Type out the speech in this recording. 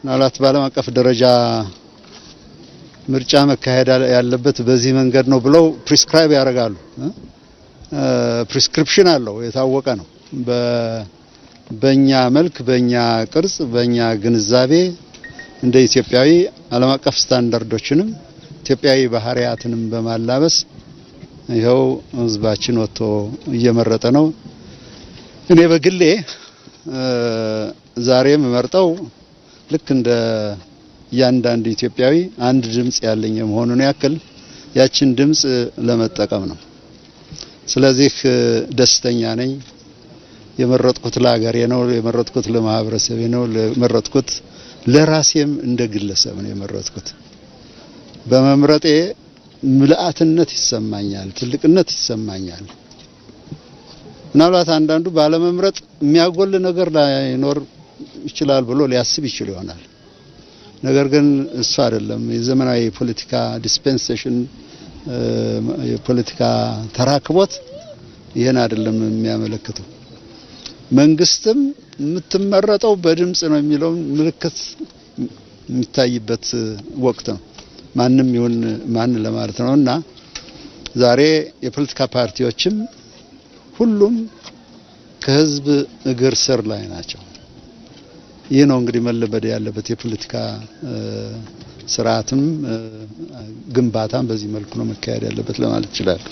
ምናልባት በዓለም አቀፍ ደረጃ ምርጫ መካሄድ ያለበት በዚህ መንገድ ነው ብለው ፕሪስክራይብ ያደርጋሉ። ፕሪስክሪፕሽን አለው የታወቀ ነው። በእኛ መልክ በእኛ ቅርጽ በእኛ ግንዛቤ እንደ ኢትዮጵያዊ ዓለም አቀፍ ስታንዳርዶችንም ኢትዮጵያዊ ባህሪያትንም በማላበስ ይኸው ህዝባችን ወጥቶ እየመረጠ ነው። እኔ በግሌ ዛሬም መርጠው ልክ እንደ ያንዳንድ ኢትዮጵያዊ አንድ ድምጽ ያለኝ መሆኑን ያክል ያችን ድምጽ ለመጠቀም ነው። ስለዚህ ደስተኛ ነኝ። የመረጥኩት ለሀገሬ ነው፣ የመረጥኩት ለማህበረሰቤ ነው፣ የመረጥኩት ለራሴም እንደ ግለሰብ ነው የመረጥኩት። በመምረጤ ምልአትነት ይሰማኛል፣ ትልቅነት ይሰማኛል። ምናልባት አንዳንዱ ባለመምረጥ የሚያጎል ነገር ላይኖር ይችላል ብሎ ሊያስብ ይችል ይሆናል። ነገር ግን እሱ አይደለም። የዘመናዊ ፖለቲካ ዲስፔንሴሽን የፖለቲካ ተራክቦት ይሄን አይደለም የሚያመለክተው። መንግስትም የምትመረጠው በድምጽ ነው የሚለው ምልክት የሚታይበት ወቅት ነው። ማንም ይሁን ማን ለማለት ነውና ዛሬ የፖለቲካ ፓርቲዎችም ሁሉም ከህዝብ እግር ስር ላይ ናቸው። ይህ ነው እንግዲህ መለበድ ያለበት የፖለቲካ ስርዓትም ግንባታም በዚህ መልኩ ነው መካሄድ ያለበት ለማለት ይችላል።